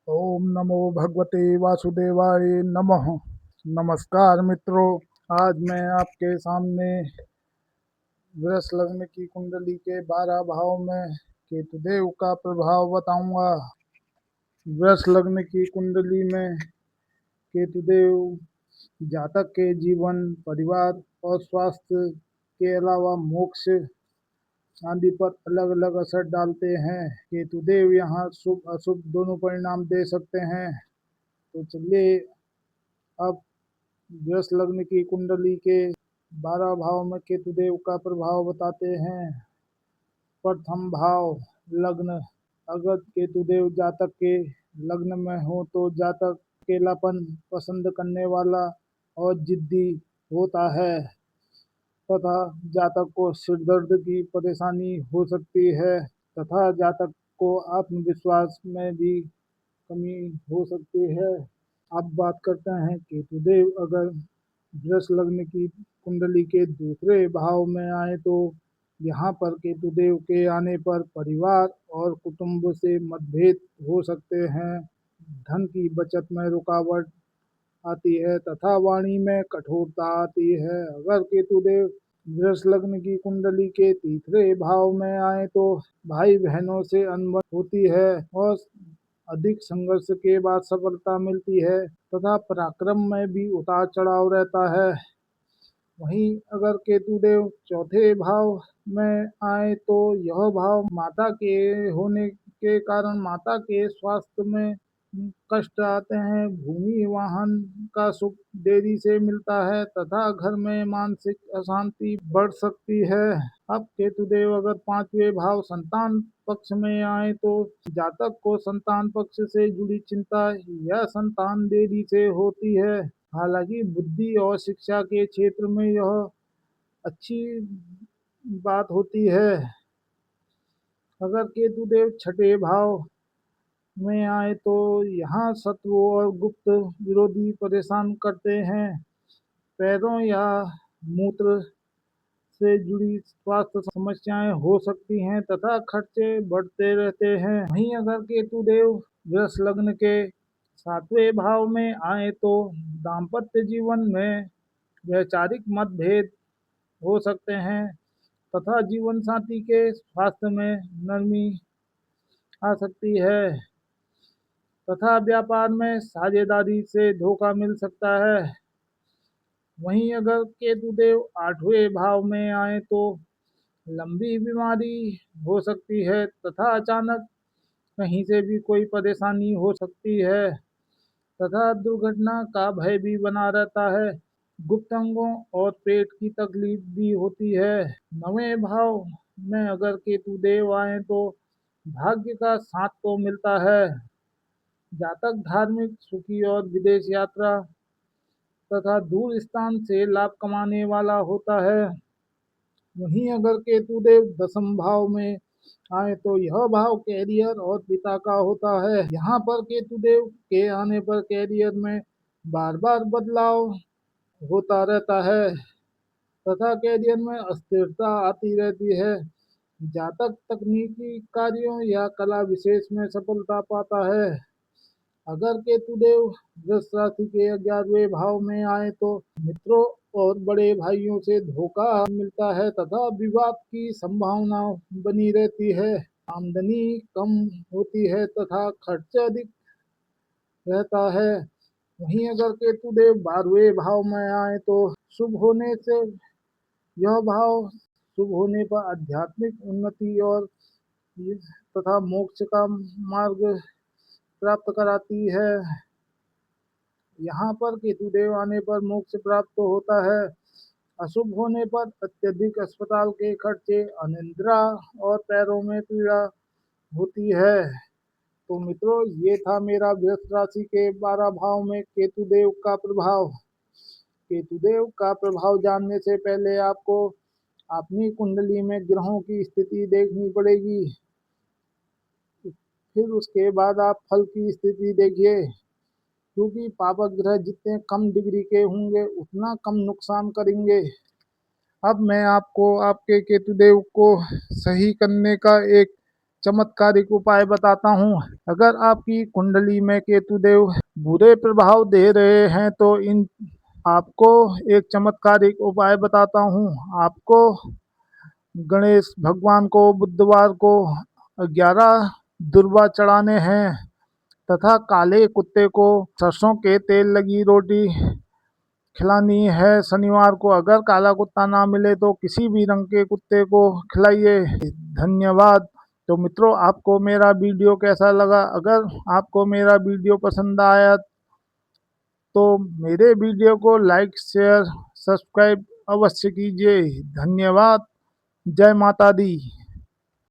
ओम नमो भगवते वासुदेवाय नमः। नमस्कार मित्रों, आज मैं आपके सामने वृष लग्न की कुंडली के 12 भाव में केतुदेव का प्रभाव बताऊंगा। वृष लग्न की कुंडली में केतुदेव जातक के जीवन, परिवार और स्वास्थ्य के अलावा मोक्ष आदि पर अलग अलग असर डालते हैं। केतुदेव यहाँ शुभ अशुभ दोनों परिणाम दे सकते हैं। तो चलिए अब वृष लग्न की कुंडली के 12 भाव में केतुदेव का प्रभाव बताते हैं। प्रथम भाव लग्न। अगर केतुदेव जातक के लग्न में हो तो जातक अकेलापन पसंद करने वाला और जिद्दी होता है तथा जातक को सिरदर्द की परेशानी हो सकती है तथा जातक को आत्मविश्वास में भी कमी हो सकती है। अब बात करते हैं केतुदेव अगर वृष लग्न की कुंडली के दूसरे भाव में आए तो यहाँ पर केतुदेव के आने पर परिवार और कुटुंब से मतभेद हो सकते हैं, धन की बचत में रुकावट आती है तथा वाणी में कठोरता आती है। अगर केतुदेव वृष लग्न की कुंडली के तीसरे भाव में आए तो भाई बहनों से अनबन होती है और अधिक संघर्ष के बाद सफलता मिलती है तथा पराक्रम में भी उतार चढ़ाव रहता है। वहीं अगर केतुदेव चौथे भाव में आए तो यह भाव माता के होने के कारण माता के स्वास्थ्य में कष्ट आते हैं, भूमि वाहन का सुख देरी से मिलता है तथा घर में मानसिक अशांति बढ़ सकती है। अब केतुदेव अगर पांचवें भाव संतान पक्ष में आए तो जातक को संतान पक्ष से जुड़ी चिंता या संतान देरी से होती है। हालांकि बुद्धि और शिक्षा के क्षेत्र में यह अच्छी बात होती है। अगर केतुदेव छठे भाव में आए तो यहाँ शत्रु और गुप्त विरोधी परेशान करते हैं। पैरों या मूत्र से जुड़ी स्वास्थ्य समस्याएं हो सकती हैं तथा खर्चे बढ़ते रहते हैं। वहीं अगर केतुदेव वृष लग्न के सातवें भाव में आए तो दाम्पत्य जीवन में वैचारिक मतभेद हो सकते हैं तथा जीवन साथी के स्वास्थ्य में नरमी आ सकती है तथा व्यापार में साझेदारी से धोखा मिल सकता है। वहीं अगर केतुदेव आठवें भाव में आए तो लंबी बीमारी हो सकती है तथा अचानक कहीं से भी कोई परेशानी हो सकती है तथा दुर्घटना का भय भी बना रहता है। गुप्त अंगों और पेट की तकलीफ भी होती है। नवें भाव में अगर केतुदेव आए तो भाग्य का साथ तो मिलता है। जातक धार्मिक, सुखी और विदेश यात्रा तथा दूर स्थान से लाभ कमाने वाला होता है। वहीं अगर केतुदेव दसम भाव में आए तो यह भाव कैरियर और पिता का होता है। यहाँ पर केतुदेव के आने पर कैरियर में बार बार बदलाव होता रहता है तथा कैरियर में अस्थिरता आती रहती है। जातक तकनीकी कार्यों या कला विशेष में सफलता पाता है। अगर केतुदेव वृष राशि के 11वें भाव में आए तो मित्रों और बड़े भाइयों से धोखा मिलता है तथा विवाद की संभावना बनी रहती है। आमदनी कम होती है तथा खर्च अधिक रहता है। वहीं अगर केतुदेव 12वें भाव में आए तो शुभ होने से यह भाव शुभ होने पर आध्यात्मिक उन्नति और तथा मोक्ष का मार्ग प्राप्त कराती है। यहाँ पर केतुदेव आने पर मोक्ष प्राप्त होता है। अशुभ होने पर अत्यधिक अस्पताल के खर्चे, अनिद्रा और पैरों में पीड़ा होती है। तो मित्रों, ये था मेरा वृष राशि के 12 भाव में केतुदेव का प्रभाव। केतुदेव का प्रभाव जानने से पहले आपको अपनी कुंडली में ग्रहों की स्थिति देखनी पड़ेगी। फिर उसके बाद आप फल की स्थिति देखिए, क्योंकि पापक ग्रह जितने कम डिग्री के होंगे उतना कम नुकसान करेंगे। अब मैं आपको आपके केतुदेव को सही करने का एक चमत्कारिक उपाय बताता हूँ। अगर आपकी कुंडली में केतुदेव बुरे प्रभाव दे रहे हैं तो इन आपको एक चमत्कारिक उपाय बताता हूँ। आपको गणेश भगवान को बुधवार को 11 दुर्वा चढ़ाने हैं तथा काले कुत्ते को सरसों के तेल लगी रोटी खिलानी है। शनिवार को अगर काला कुत्ता ना मिले तो किसी भी रंग के कुत्ते को खिलाइए। धन्यवाद। तो मित्रों, आपको मेरा वीडियो कैसा लगा? अगर आपको मेरा वीडियो पसंद आया तो मेरे वीडियो को लाइक शेयर सब्सक्राइब अवश्य कीजिए। धन्यवाद। जय माता दी।